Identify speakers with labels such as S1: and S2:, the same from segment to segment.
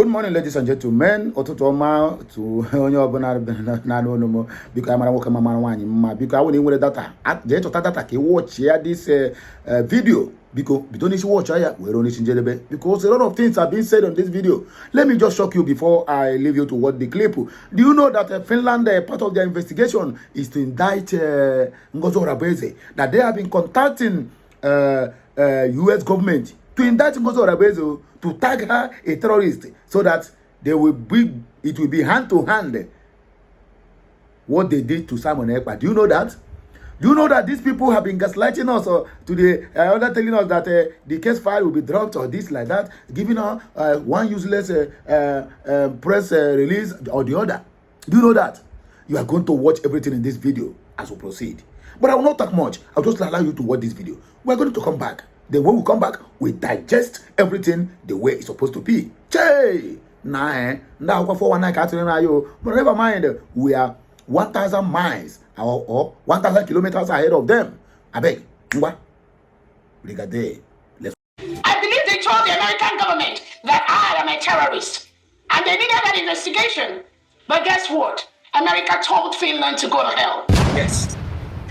S1: Good morning, ladies and gentlemen. Otutoma to onye obuna na no more because I'm working mama wanyi because I won't even data. At the data ke watch here this video because we don't need to watch here. We don't need to jelebe because a lot of things have been said on this video. Let me just shock you before I leave you to watch the clip. Do you know that Finland part of their investigation is to indict O.NGOZI Rabeze, that they have been contacting US government to indict O.NGOZI Rabeze to tag her a terrorist so that it will be hand to hand what they did to Simon Ekpa. Do you know that? Do you know that these people have been gaslighting us today, telling us that the case file will be dropped or this like that, giving her one useless press release or the other? Do you know that? You are going to watch everything in this video as we proceed. But I will not talk much. I'll just allow you to watch this video. We're going to come back. Then when we come back, we digest everything the way it's supposed to be. Che! Now, but never mind, we are 1,000 miles or 1,000 kilometers ahead of them. I beg. I believe
S2: they told the American government that I am a terrorist. And they needed an investigation. But guess what? America told Finland to go to hell.
S3: Yes.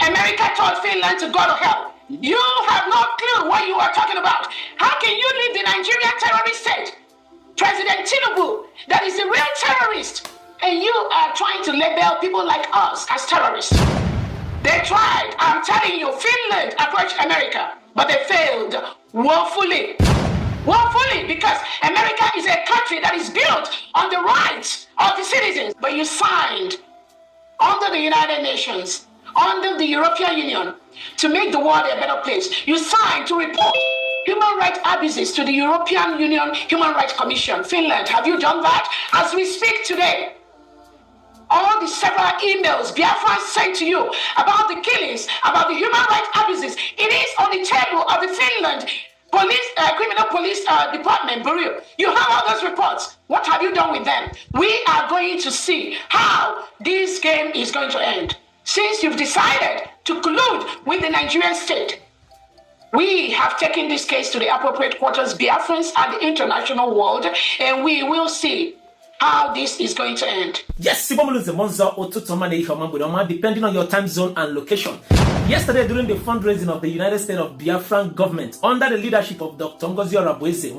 S2: America told Finland to go to hell. You have no clue what you are talking about. How can you leave the Nigerian terrorist state? President Tinubu, that is a real terrorist, and you are trying to label people like us as terrorists. They tried, I'm telling you, Finland approached America, but they failed woefully. Woefully, because America is a country that is built on the rights of the citizens. But you signed under the United Nations, under the European Union, to make the world a better place. You signed to report human rights abuses to the European Union Human Rights Commission. Finland, have you done that? As we speak today, all the several emails Biafran sent to you about the killings, about the human rights abuses, it is on the table of the Finland criminal police department bureau. You have all those reports. What have you done with them? We are going to see how this game is going to end. Since you've decided to collude with the Nigerian state, we have taken this case to the appropriate quarters, Biafrans and the international world, and we will see how this is going to end.
S3: Yes, depending on your time zone and location. Yesterday, during the fundraising of the United States of Biafran government, under the leadership of Dr. O.NGOZI Rabeze,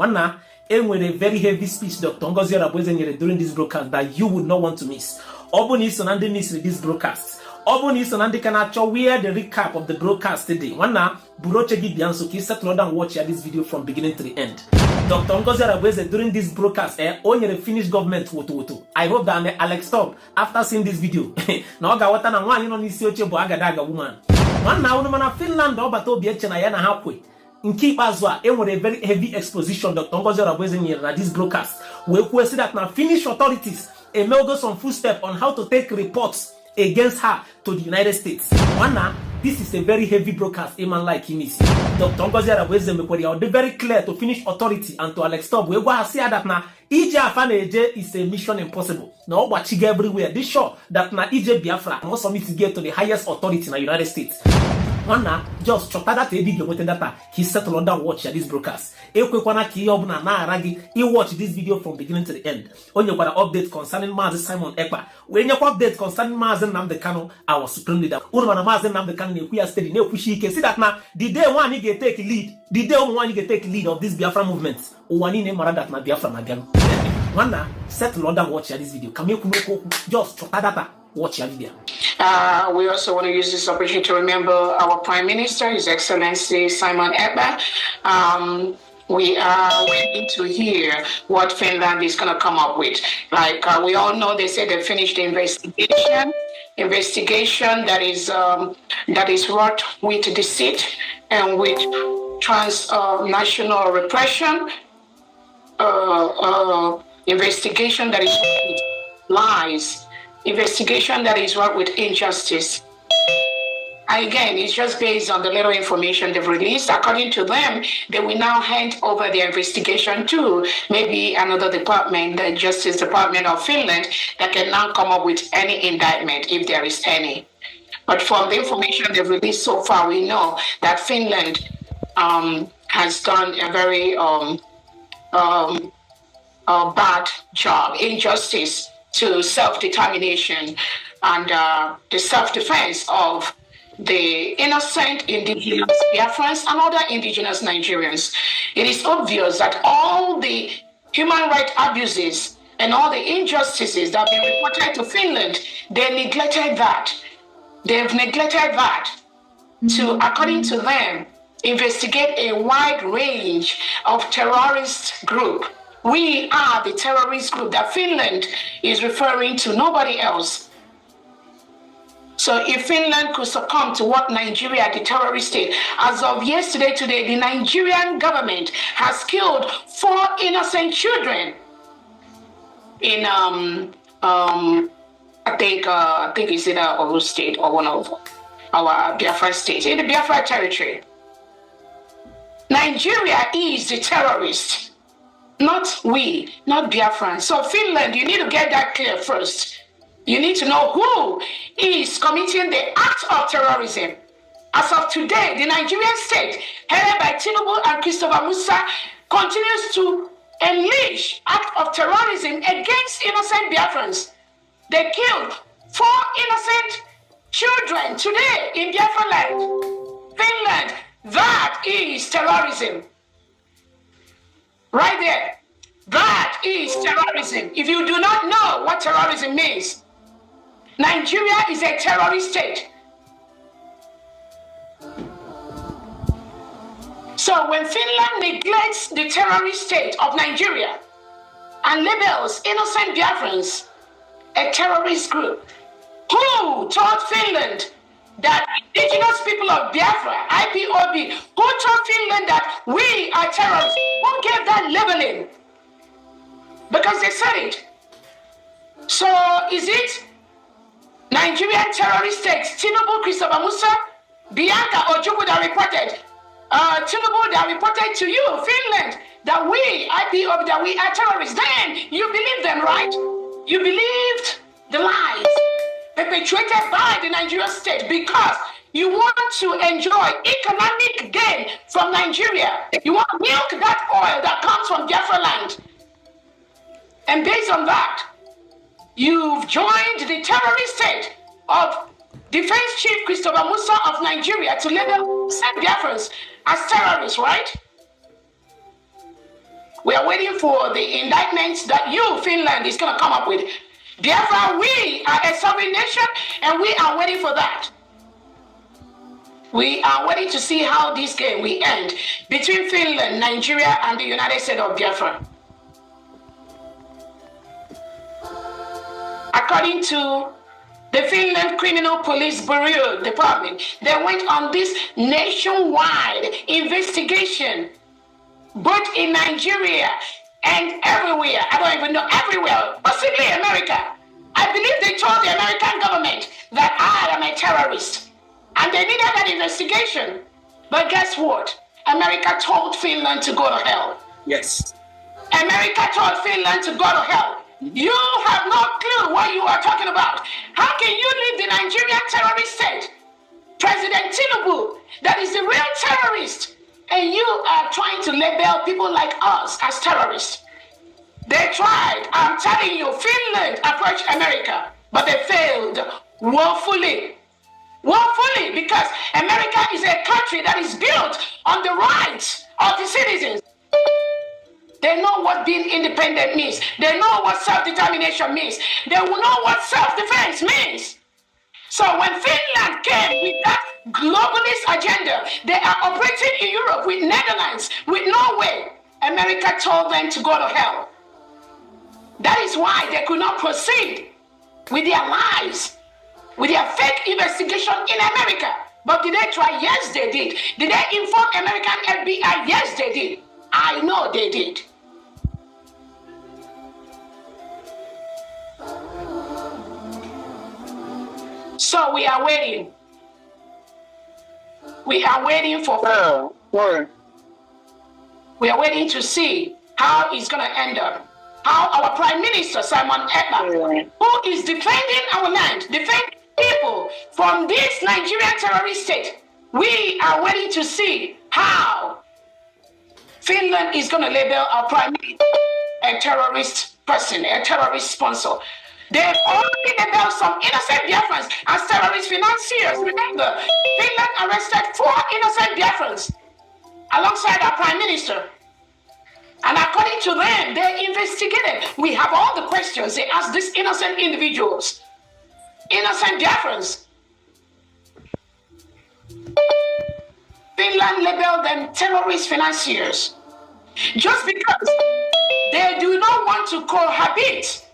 S3: with a very heavy speech Dr. O.NGOZI Rabeze during this broadcast that you would not want to miss. Obuni Sonande missed this broadcast. Obuni Sonande can actually wear the recap of the broadcast today. Buroche Gibianso, ki settle down and watch this video from beginning to the end. Dr. O.NGOZI Rabeze during this broadcast, only the Finnish government woto. I hope that alex stop after seeing this video. Now ga wata na nwanyi no nisi oche bo agadaga woman. Unu Finland obato bieche na yana hakwe. Nki bazwa a very heavy exposition Dr. O.NGOZI Rabeze nyere na this broadcast. We say that na Finnish authorities may go some footstep on how to take reports against her to the United States. This is a very heavy broadcast. A man like him is Dr. O.NGOZI Rabeze. They very clear to Finnish authority and to Alex Top. We go see that now EJ Afaneje is a mission impossible. Now watching everywhere. This show that now EJ Biafra must submit to get to the highest authority in the United States. Just chotada to big data. He settled on that watch this broadcast. He watch this video from beginning to the end. On your update concerning Mazi Simon Ekpa. When you update concerning Mazi Nnamdi Kanu, our supreme leader. Urban Mazi Nnamdi Kanu, we are steady. See that now the day one he get take lead, the day one he get take lead of this Biafra movement. One name that na Biafra again. Settle on that watch this video. Come here, just chotada. Watch your video.
S2: We also want to use this opportunity to remember our Prime Minister, His Excellency Simon Ekpa. We are waiting to hear what Finland is going to come up with. Like we all know, they say they finished the investigation that is wrought with deceit and with transnational repression, investigation that is with lies. Investigation that is wrought with injustice. Again, it's just based on the little information they've released. According to them, they will now hand over their investigation to maybe another department, the Justice Department of Finland, that can now come up with any indictment if there is any. But from the information they've released so far, we know that Finland has done a very bad job, injustice to self-determination and the self-defense of the innocent indigenous Biafrans and other indigenous Nigerians. It is obvious that all the human rights abuses and all the injustices that have been reported to Finland, they neglected that. They've neglected that to, according to them, investigate a wide range of terrorist group. We are the terrorist group that Finland is referring to, nobody else. So if Finland could succumb to what Nigeria, the terrorist state, as of yesterday, today, the Nigerian government has killed 4 innocent children in, I think it's either Oru state or one of our Biafran states, in the Biafra territory. Nigeria is the terrorist, not we, not Biafran. So Finland, you need to get that clear first. You need to know who is committing the act of terrorism. As of today, the Nigerian state, headed by Tinubu and Christopher Musa, continues to unleash act of terrorism against innocent Biafrans. They killed 4 innocent children today in Biafra land. Finland, that is terrorism. Right there. That is terrorism. If you do not know what terrorism means, Nigeria is a terrorist state. So when Finland neglects the terrorist state of Nigeria and labels innocent Biafrans a terrorist group, who told Finland that indigenous people of Biafra, IPOB, who told Finland that we are terrorists? Who gave that labeling? Because they said it. So is it Nigerian terrorist states, Tinubu, Christopher Musa, Bianca Ojukwu that reported, Tinubu that reported to you, Finland, that we, IPOB, that we are terrorists? Then you believe them, right? You believed the lies perpetrated by the Nigerian state because you want to enjoy economic gain from Nigeria. You want to milk that oil that comes from Biafra land. And based on that, you've joined the terrorist state of Defense Chief Christopher Musa of Nigeria to label Biafrans as terrorists, right? We are waiting for the indictments that you, Finland, is going to come up with. Biafra, we are a sovereign nation, and we are waiting for that. We are waiting to see how this game will end between Finland, Nigeria, and the United States of Biafra. According to the Finland Criminal Police Bureau Department, they went on this nationwide investigation, both in Nigeria and everywhere. I don't even know everywhere, possibly America. I believe they told the American government that I am a terrorist, and they needed that investigation. But guess what? America told Finland to go to hell.
S3: Yes.
S2: America told Finland to go to hell. You have no clue what you are talking about. How can you leave the Nigerian terrorist state, President Tinubu, that is the real terrorist, and you are trying to label people like us as terrorists? They tried. I'm telling you, Finland approached America, but they failed woefully. Woefully, because America is a country that is built on the rights of the citizens. They know what being independent means. They know what self-determination means. They will know what self-defense means. So when Finland came with that globalist agenda, they are operating in Europe with Netherlands, with Norway. America told them to go to hell. That is why they could not proceed with their lies, with their fake investigation in America. But did they try? Yes, they did. Did they inform American FBI? Yes, they did. I know they did. So we are waiting. We are waiting for. We are waiting to see how it's going to end up. How our Prime Minister, Simon Ekpa, who is defending our land, defending people from this Nigerian terrorist state, we are waiting to see how Finland is going to label our Prime Minister a terrorist person, a terrorist sponsor. They've already labeled some innocent Biafrans as terrorist financiers. Remember, Finland arrested 4 innocent Biafrans alongside our Prime Minister. And according to them, they investigated. We have all the questions they asked these innocent individuals, innocent Biafrans. Finland labeled them terrorist financiers just because they do not want to cohabit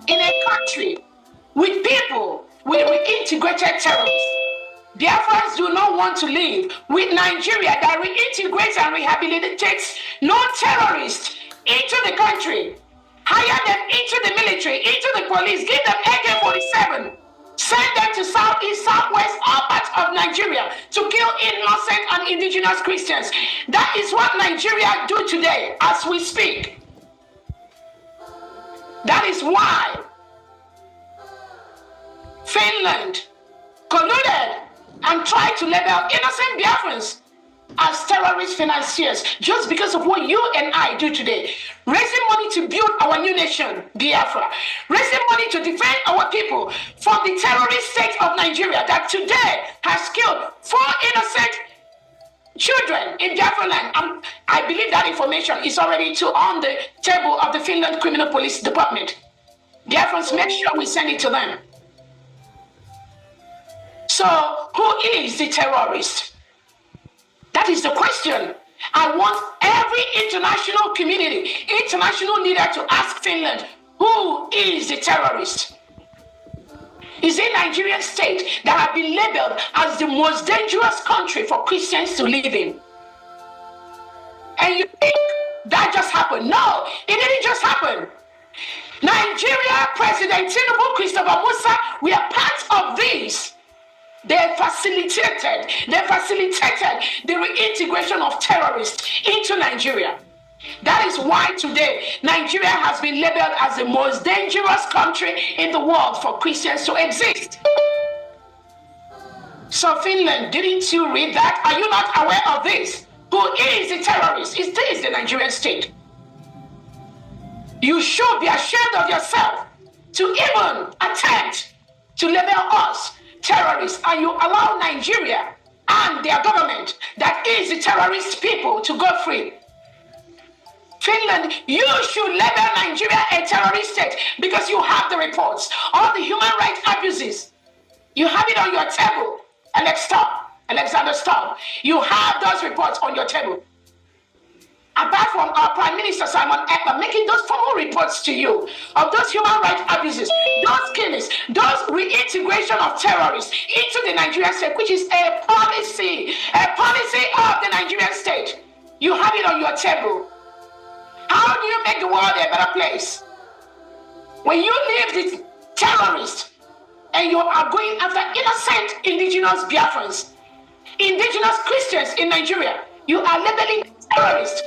S2: in a country with people with reintegrated terrorists. Biafrans do not want to live with Nigeria that reintegrates and rehabilitates non-terrorists into the country, hire them into the military, into the police, give them AK-47, send them to southeast, southwest, all parts of Nigeria to kill innocent and indigenous Christians. That is what Nigeria do today as we speak. That is why Finland colluded and tried to label innocent Biafrans as terrorist financiers just because of what you and I do today. Raising money to build our new nation, Biafra. Raising money to defend our people from the terrorist state of Nigeria that today has killed 4 innocent children in Biafra land. I believe that information is already on the table of the Finland Criminal Police Department. Biafrans, make sure we send it to them. So, who is the terrorist? That is the question. I want every international community, international leader to ask Finland, who is the terrorist? Is it Nigerian state that have been labeled as the most dangerous country for Christians to live in? And you think that just happened? No, it didn't just happen. Nigeria, President Tinubu, Christopher Musa, we are part of this. They facilitated the reintegration of terrorists into Nigeria. That is why today Nigeria has been labeled as the most dangerous country in the world for Christians to exist. So Finland, didn't you read that? Are you not aware of this? Who is the terrorist? Is this the Nigerian state? You should be ashamed of yourself to even attempt to label us terrorists, and you allow Nigeria and their government that is the terrorist people to go free. Finland, you should label Nigeria a terrorist state because you have the reports, all the human rights abuses. You have it on your table. Alexander Stubb, you have those reports on your table. Apart from our Prime Minister Simon Ekpa making those formal reports to you of those human rights abuses, those killings, those reintegration of terrorists into the Nigerian state, which is a policy of the Nigerian state. You have it on your table. How do you make the world a better place? When you leave the terrorists and you are going after innocent indigenous Biafrans, indigenous Christians in Nigeria, you are labeling terrorists.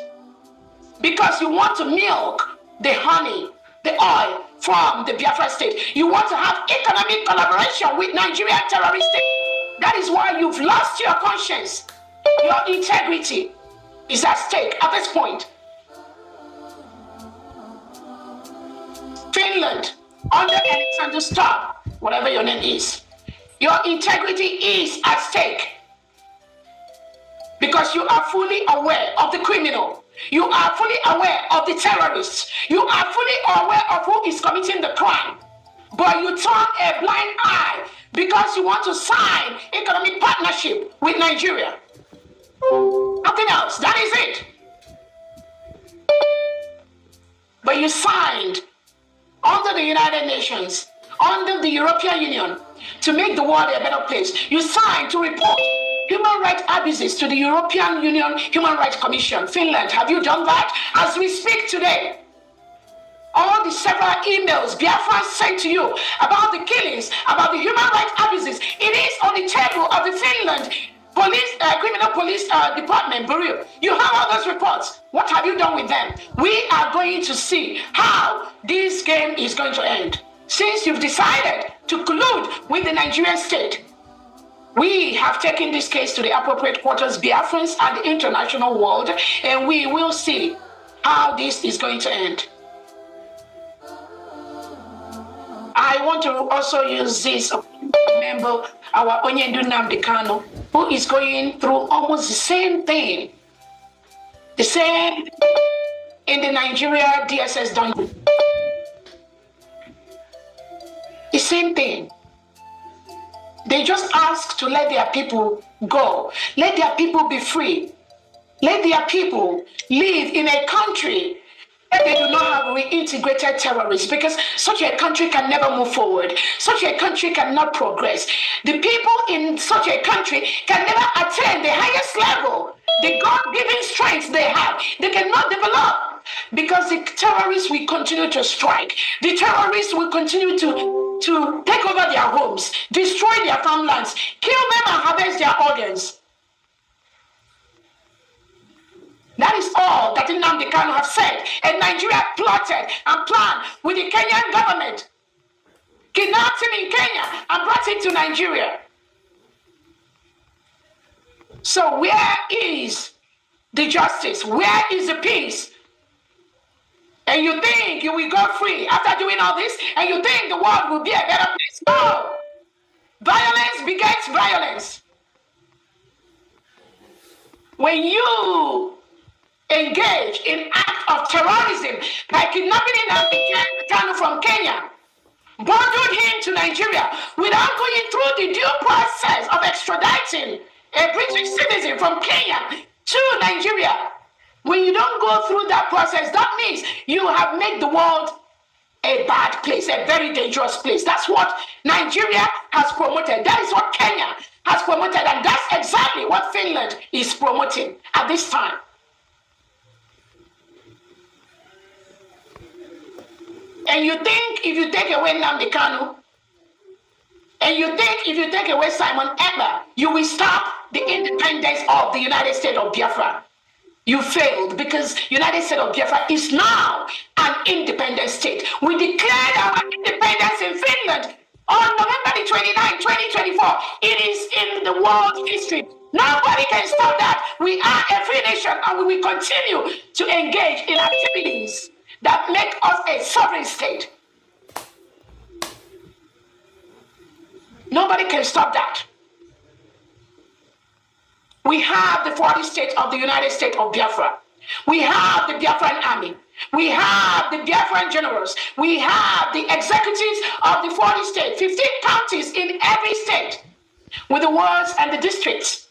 S2: Because you want to milk the honey, the oil from the Biafra state. You want to have economic collaboration with Nigerian terrorist state. That is why you've lost your conscience. Your integrity is at stake at this point. Finland, under Alexander Stubb, whatever your name is, your integrity is at stake. Because you are fully aware of the criminal. You are fully aware of the terrorists. You are fully aware of who is committing the crime. But you turn a blind eye because you want to sign economic partnership with Nigeria. Nothing else. That is it. But you signed under the United Nations, under the European Union, to make the world a better place. You signed to report human rights abuses to the European Union Human Rights Commission. Finland, have you done that? As we speak today, all the several emails Biafra sent to you about the killings, about the human rights abuses, it is on the table of the Finland Criminal Police Department Bureau. You have all those reports. What have you done with them? We are going to see how this game is going to end. Since you've decided to collude with the Nigerian state, we have taken this case to the appropriate quarters, Biafrans and the international world, and we will see how this is going to end. I want to also use this to remember our Onyendunam Dekano, who is going through almost the same thing. The same in the Nigeria DSS dungeon. The same thing. They just ask to let their people go. Let their people be free. Let their people live in a country where they do not have reintegrated terrorists, because such a country can never move forward. Such a country cannot progress. The people in such a country can never attain the highest level, the God-given strength they have. They cannot develop because the terrorists will continue to strike. The terrorists will continue to take over their homes, destroy their farmlands, kill them and harvest their organs. That is all that Nnamdi Kanu have said. And Nigeria plotted and planned with the Kenyan government. Kidnapped him in Kenya and brought him to Nigeria. So where is the justice? Where is the peace? And you think you will go free after doing all this? And you think the world will be a better place? No! Violence begets violence. When you engage in act of terrorism by kidnapping Nnamdi Kanu from Kenya, bundled him to Nigeria without going through the due process of extraditing a British citizen from Kenya to Nigeria. When you don't go through that process, that means you have made the world a bad place, a very dangerous place. That's what Nigeria has promoted. That is what Kenya has promoted, and that's exactly what Finland is promoting at this time. And you think if you take away Nnamdi Kanu, and you think if you take away Simon Ekpa, you will stop the independence of the United States of Biafra. You failed, because United States of Biafra is now an independent state. We declared our independence in Finland on November the 29th, 2024. It is in the world history. Nobody can stop that. We are a free nation, and we will continue to engage in activities that make us a sovereign state. Nobody can stop that. We have the 40 states of the United States of Biafra. We have the Biafran army. We have the Biafran generals. We have the executives of the 40 states, 15 counties in every state, with the wards and the districts.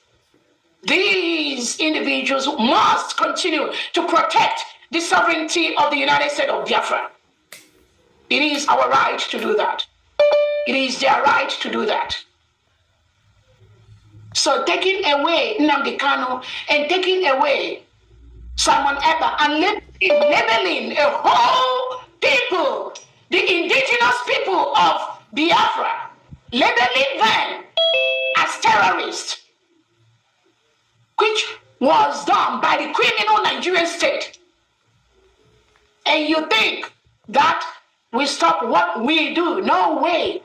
S2: These individuals must continue to protect the sovereignty of the United States of Biafra. It is our right to do that. It is their right to do that. So taking away Nnamdi Kanu and taking away Simon Ekpa and labeling a whole people, the indigenous people of Biafra, labeling them as terrorists, which was done by the criminal Nigerian state. And you think that we stop what we do? No way.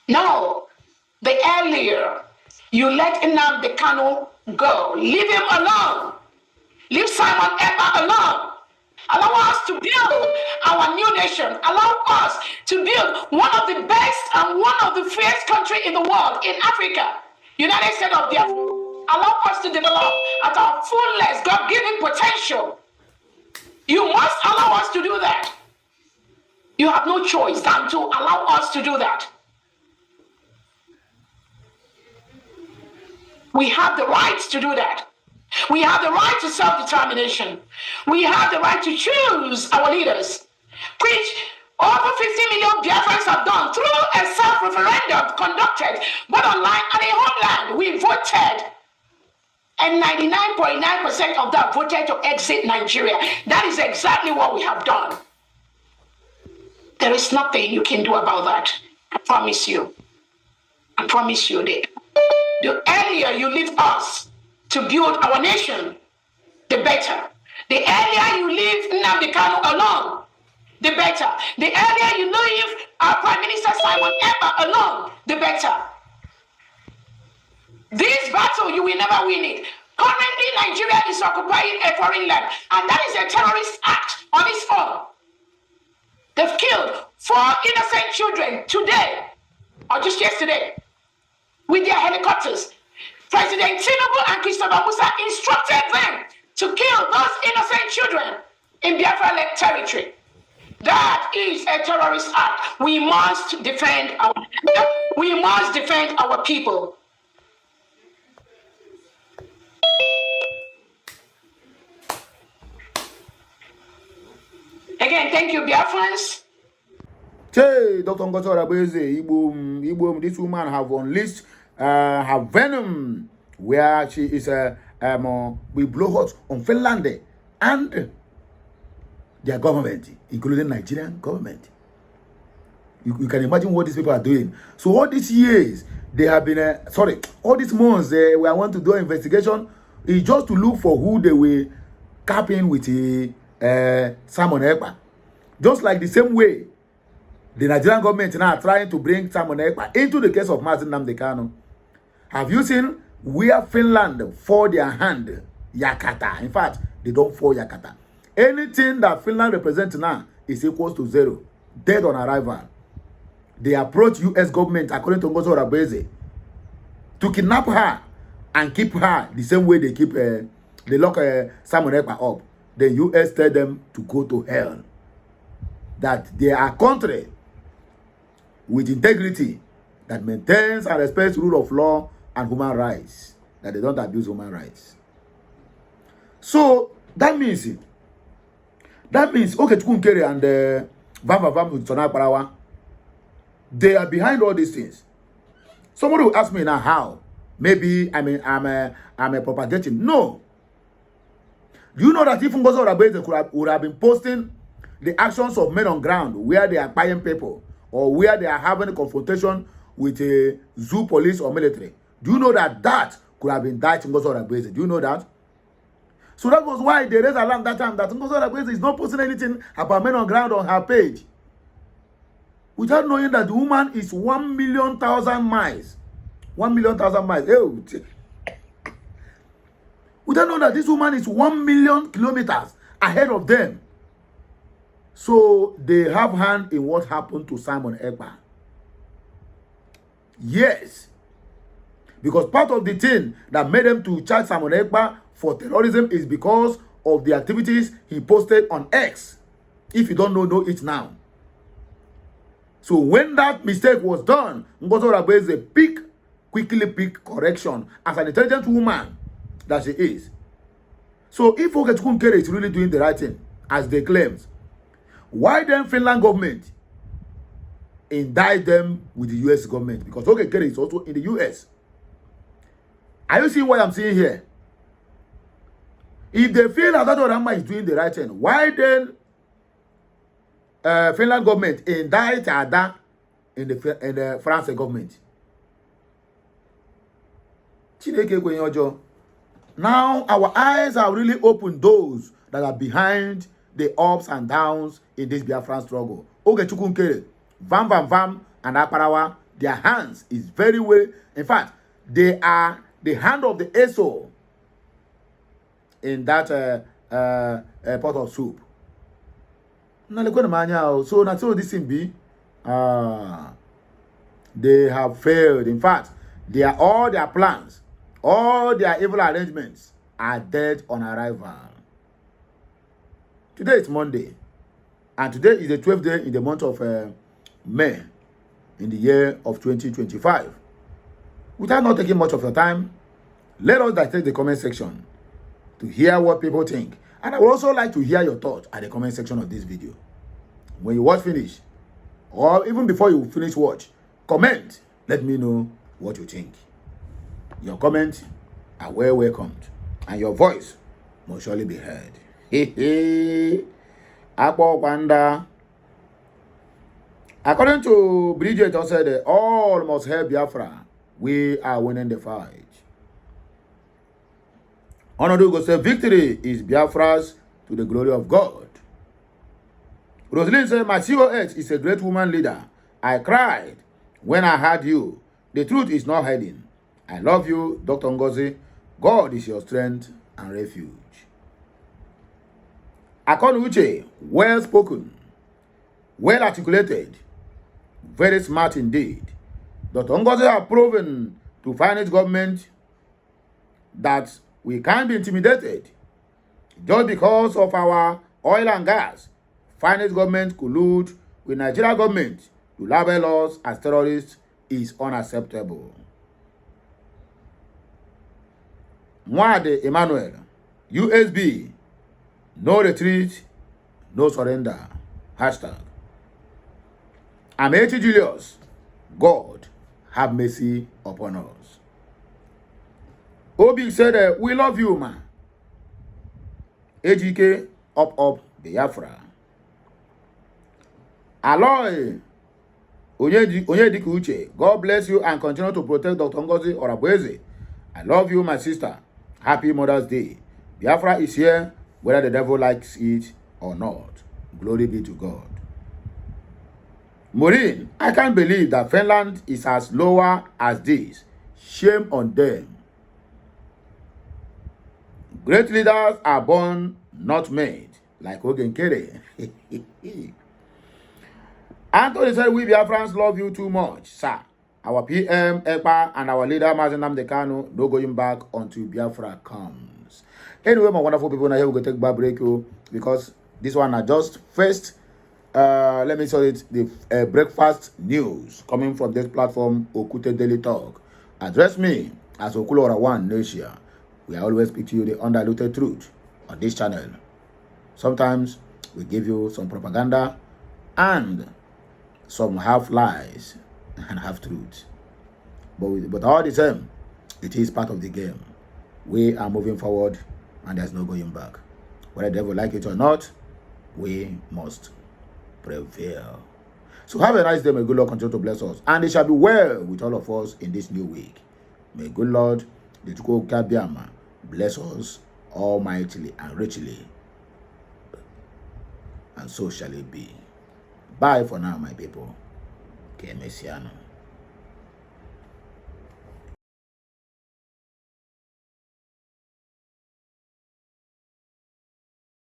S2: No. The earlier you let Nnamdi Kanu go, leave him alone. Leave Simon Ekpa alone. Allow us to build our new nation. Allow us to build one of the best and one of the freest countries in the world, in Africa, United States of Biafra. Allow us to develop at our fullest God-given potential. You must allow us to do that. You have no choice than to allow us to do that. We have the right to do that. We have the right to self-determination. We have the right to choose our leaders, which over 50 million Biafrans have done through a self-referendum conducted both online and in homeland. We voted, and 99.9% of that voted to exit Nigeria. That is exactly what we have done. There is nothing you can do about that. I promise you. I promise you that. The earlier you leave us to build our nation, the better. The earlier you leave Nnamdi Kanu alone, the better. The earlier you leave our Prime Minister Simon Ekpa alone, the better. This battle, you will never win it. Currently, Nigeria is occupying a foreign land, and that is a terrorist act on its own. They've killed 4 innocent children today, or just yesterday, with their helicopters. President Tinubu and Christopher Musa instructed them to kill those innocent children in Biafran territory. That is a terrorist act. We must defend our people. Again, thank you, Biafrans.
S1: Hey, Dr. O.NGOZI Igbo, this woman have unleashed her venom, where she is we blow hot on Finland and their government, including Nigerian government. You can imagine what these people are doing. So all these years they have been all these months we want to do an investigation is just to look for who they will cap in with Simon Ekpa. Just like the same way the Nigerian government now are trying to bring Simon Ekpa into the case of Martin Nnamdi Kanu. Have you seen where Finland for their hand Yakata? In fact, they don't fall Yakata. Anything that Finland represents now is equal to 0. Dead on arrival. They approach U.S. government, according to O.NGOZI Orabueze, to kidnap her and keep her the same way they keep they lock Simon Ekpa up. The U.S. tell them to go to hell. That they are country with integrity that maintains and respects rule of law and human rights. That they don't abuse human rights. So that means okay, Chukwunkere and Vam Parawa, they are behind all these things. Somebody will ask me now how. Maybe I'm a propagating. No. Do you know that if O.NGOZI Orabueze would have been posting the actions of men on ground where they are buying people or where they are having a confrontation with a zoo police or military? Do you know that could have been died to O.NGOZI Orabueze? Do you know that? So that was why they raised alarm that time that O.NGOZI Orabueze is not posting anything about men on ground on her page. Without knowing that the woman is 1,000,000 miles. 1,000,000 miles. Without knowing that this woman is 1,000,000 kilometers ahead of them. So they have hand in what happened to Simon Ekpa. Yes. Because part of the thing that made them to charge Simon Ekpa for terrorism is because of the activities he posted on X. If you don't know it now. So when that mistake was done, O.NGOZI Orabueze quickly pick correction as an intelligent woman that she is. So if Chukwunkere is really doing the right thing, as they claim, why then Finland government indict them with the US government? Because Chukwunkere is also in the US. Are you seeing what I'm seeing here? If they feel that Orama is doing the right thing, why then Finland government indict Ada in the France government? Now our eyes are really open, those that are behind the ups and downs in this Biafran struggle. Okay, Chukwunkere, Vam, and Aparawa, their hands is very well. In fact, they are the hand of the ESO in that pot of soup. So that's all this thing be. They have failed. In fact, all their plans, all their evil arrangements are dead on arrival. Today is Monday, and today is the 12th day in the month of May in the year of 2025. Without not taking much of your time, let us dissect the comment section to hear what people think. And I would also like to hear your thoughts at the comment section of this video. When you watch finish, or even before you finish watch, comment. Let me know what you think. Your comments are well welcomed, and your voice must surely be heard. According to Bridget, said, all must help Biafra. We are winning the fight. O.NGOZI said, victory is Biafra's to the glory of God. Rosalind said, my COH is a great woman leader. I cried when I heard you. The truth is not hiding. I love you, Dr. O.NGOZI. God is your strength and refuge. Akonu-Uche, well spoken, well articulated, very smart indeed. Dr. O.NGOZI have proven to finance government that we can't be intimidated just because of our oil and gas. Finance government collude with Nigeria government to label us as terrorists is unacceptable. Mwade Emmanuel, USB, no retreat, no surrender. Hashtag. Amechi Julius, God have mercy upon us. Obi said, we love you, man. AGK, up, Biafra. Aloy, Onyedika Uche, God bless you and continue to protect Dr. O.NGOZI Orabueze. I love you, my sister. Happy Mother's Day. Biafra is here, whether the devil likes it or not. Glory be to God. Maureen, I can't believe that Finland is as lower as this. Shame on them. Great leaders are born, not made, like Ogenkere. Anthony said, we Biafrans love you too much, sir. Our PM, EPA, and our leader, Mazen Nnamdi Kanu, no going back until Biafra comes. Anyway, my wonderful people, now here we go take a break, because this one are just first, let me say it, the breakfast news coming from this platform, Okute Daily Talk. Address me as Okulora One Nation. We always speak to you the undiluted truth on this channel. Sometimes we give you some propaganda and some half lies and half truth. But all the same, it is part of the game. We are moving forward and there's no going back. Whether the devil like it or not, we must prevail. So have a nice day. May good Lord continue to bless us. And it shall be well with all of us in this new week. May good Lord, the Chuko Kabiama, bless us almightily and richly. And so shall it be. Bye for now, my people. Que Messiano.